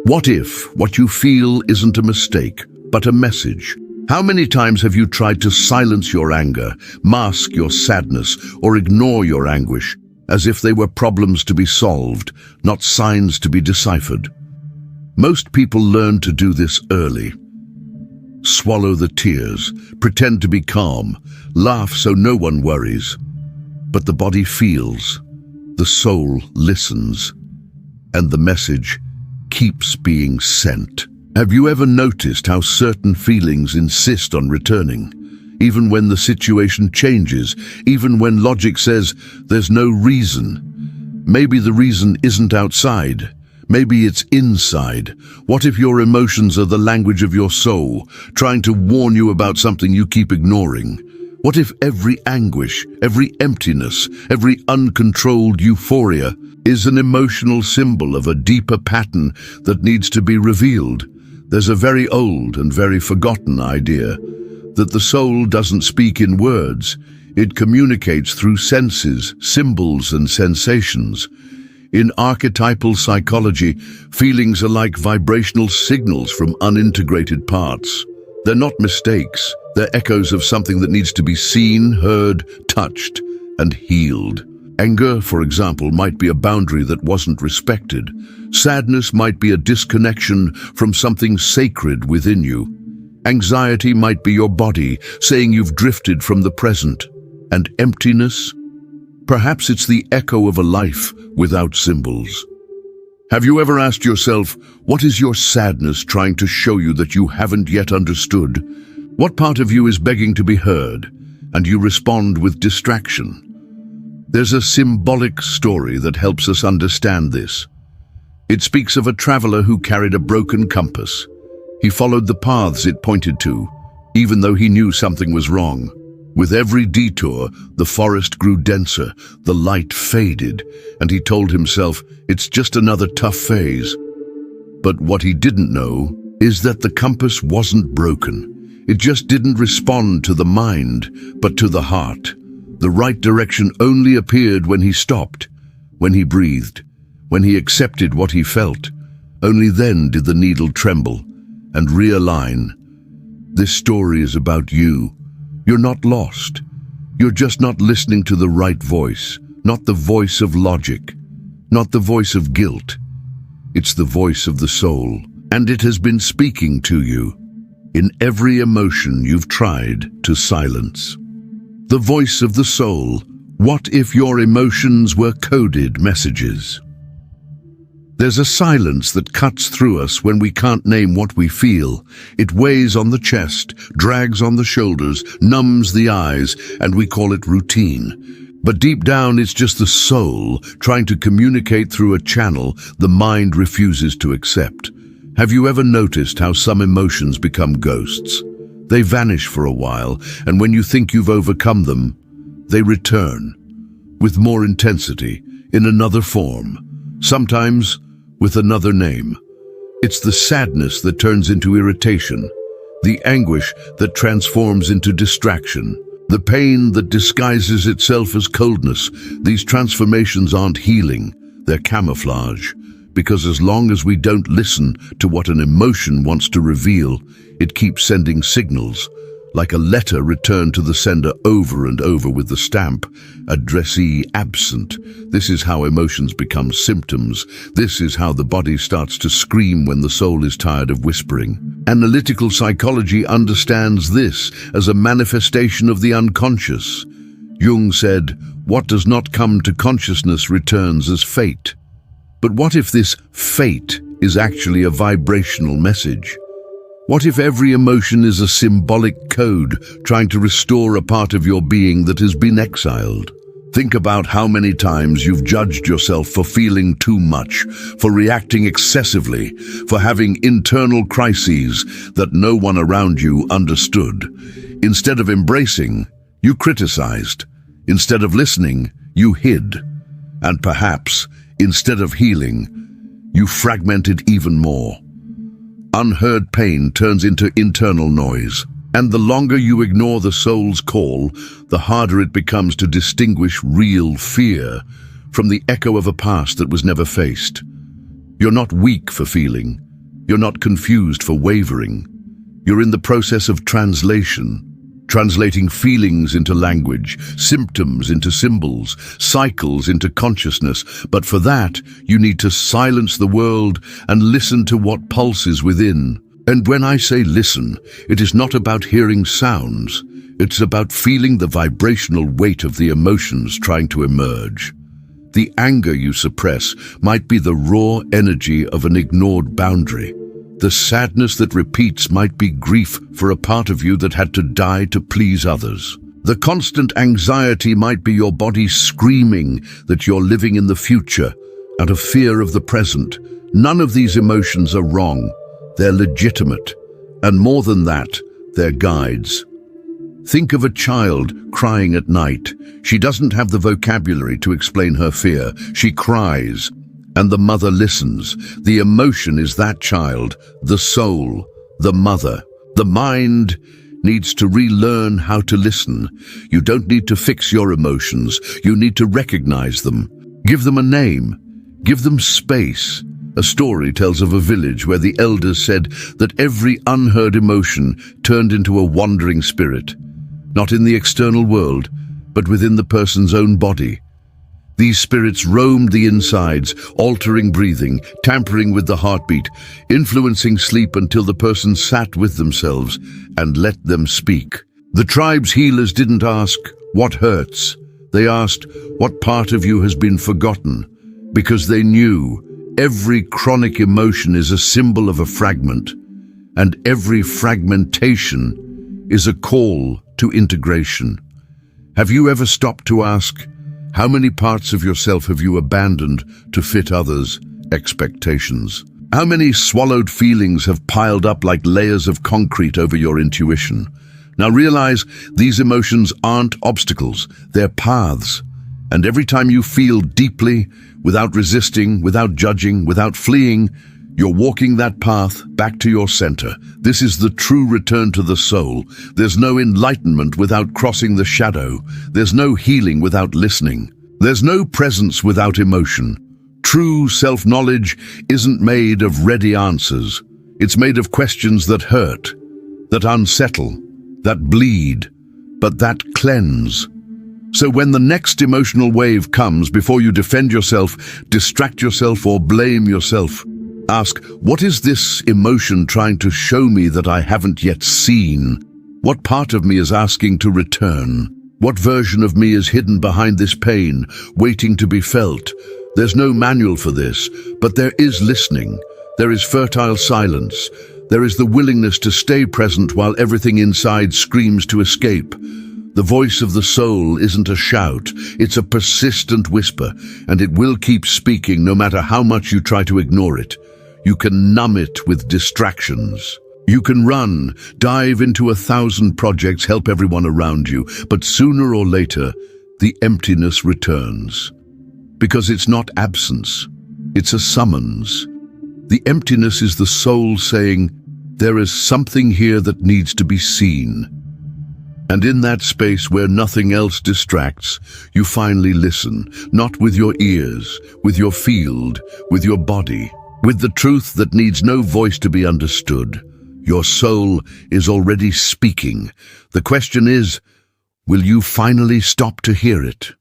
What if what you feel isn't a mistake, but a message? How many times have you tried to silence your anger, mask your sadness, or ignore your anguish, as if they were problems to be solved, not signs to be deciphered? Most people learn to do this early. Swallow the tears, pretend to be calm, laugh so no one worries. But the body feels, the soul listens, and the message keeps being sent. Have you ever noticed how certain feelings insist on returning? Even when the situation changes, even when logic says there's no reason. Maybe the reason isn't outside. Maybe it's inside. What if your emotions are the language of your soul, trying to warn you about something you keep ignoring? What if every anguish, every emptiness, every uncontrolled euphoria is an emotional symbol of a deeper pattern that needs to be revealed? There's a very old and very forgotten idea that the soul doesn't speak in words. It communicates through senses, symbols, and sensations. In archetypal psychology, feelings are like vibrational signals from unintegrated parts. They're not mistakes. They're echoes of something that needs to be seen, heard, touched, and healed. Anger, for example, might be a boundary that wasn't respected. Sadness might be a disconnection from something sacred within you. Anxiety might be your body saying you've drifted from the present. And emptiness? Perhaps it's the echo of a life without symbols. Have you ever asked yourself, what is your sadness trying to show you that you haven't yet understood? What part of you is begging to be heard, and you respond with distraction? There's a symbolic story that helps us understand this. It speaks of a traveler who carried a broken compass. He followed the paths it pointed to, even though he knew something was wrong. With every detour, the forest grew denser, the light faded, and he told himself, it's just another tough phase. But what he didn't know is that the compass wasn't broken. It just didn't respond to the mind, but to the heart. The right direction only appeared when he stopped, when he breathed, when he accepted what he felt. Only then did the needle tremble and realign. This story is about you. You're not lost. You're just not listening to the right voice, not the voice of logic, not the voice of guilt. It's the voice of the soul, and it has been speaking to you in every emotion you've tried to silence. The voice of the soul. What if your emotions were coded messages? There's a silence that cuts through us when we can't name what we feel. It weighs on the chest, drags on the shoulders, numbs the eyes, and we call it routine. But deep down, it's just the soul trying to communicate through a channel the mind refuses to accept. Have you ever noticed how some emotions become ghosts? They vanish for a while, and when you think you've overcome them, they return with more intensity, in another form, sometimes with another name. It's the sadness that turns into irritation, the anguish that transforms into distraction, the pain that disguises itself as coldness. These transformations aren't healing, they're camouflage. Because as long as we don't listen to what an emotion wants to reveal, it keeps sending signals, like a letter returned to the sender over and over with the stamp, addressee absent. This is how emotions become symptoms. This is how the body starts to scream when the soul is tired of whispering. Analytical psychology understands this as a manifestation of the unconscious. Jung said, what does not come to consciousness returns as fate. But what if this fate is actually a vibrational message? What if every emotion is a symbolic code trying to restore a part of your being that has been exiled? Think about how many times you've judged yourself for feeling too much, for reacting excessively, for having internal crises that no one around you understood. Instead of embracing, you criticized. Instead of listening, you hid. And perhaps, instead of healing, you fragmented even more. Unheard pain turns into internal noise, and the longer you ignore the soul's call, the harder it becomes to distinguish real fear from the echo of a past that was never faced. You're not weak for feeling. You're not confused for wavering. You're in the process of translation, translating feelings into language, symptoms into symbols, cycles into consciousness. But for that, you need to silence the world and listen to what pulses within. And when I say listen, it is not about hearing sounds. It's about feeling the vibrational weight of the emotions trying to emerge. The anger you suppress might be the raw energy of an ignored boundary. The sadness that repeats might be grief for a part of you that had to die to please others. The constant anxiety might be your body screaming that you're living in the future out of fear of the present. None of these emotions are wrong. They're legitimate. And more than that, they're guides. Think of a child crying at night. She doesn't have the vocabulary to explain her fear. She cries, and the mother listens. The emotion is that child, the soul, the mother. The mind needs to relearn how to listen. You don't need to fix your emotions. You need to recognize them. Give them a name. Give them space. A story tells of a village where the elders said that every unheard emotion turned into a wandering spirit, not in the external world, but within the person's own body. These spirits roamed the insides, altering breathing, tampering with the heartbeat, influencing sleep until the person sat with themselves and let them speak. The tribe's healers didn't ask, "What hurts?" They asked, "What part of you has been forgotten?" Because they knew every chronic emotion is a symbol of a fragment, and every fragmentation is a call to integration. Have you ever stopped to ask, how many parts of yourself have you abandoned to fit others' expectations? How many swallowed feelings have piled up like layers of concrete over your intuition? Now realize these emotions aren't obstacles, they're paths. And every time you feel deeply, without resisting, without judging, without fleeing, you're walking that path back to your center. This is the true return to the soul. There's no enlightenment without crossing the shadow. There's no healing without listening. There's no presence without emotion. True self-knowledge isn't made of ready answers. It's made of questions that hurt, that unsettle, that bleed, but that cleanse. So when the next emotional wave comes, before you defend yourself, distract yourself, or blame yourself, ask, what is this emotion trying to show me that I haven't yet seen? What part of me is asking to return? What version of me is hidden behind this pain, waiting to be felt? There's no manual for this, but there is listening. There is fertile silence. There is the willingness to stay present while everything inside screams to escape. The voice of the soul isn't a shout, it's a persistent whisper, and it will keep speaking no matter how much you try to ignore it. You can numb it with distractions. You can run, dive into 1,000 projects, help everyone around you, but sooner or later, the emptiness returns. Because it's not absence, it's a summons. The emptiness is the soul saying, there is something here that needs to be seen. And in that space where nothing else distracts, you finally listen, not with your ears, with your field, with your body, with the truth that needs no voice to be understood. Your soul is already speaking. The question is, will you finally stop to hear it?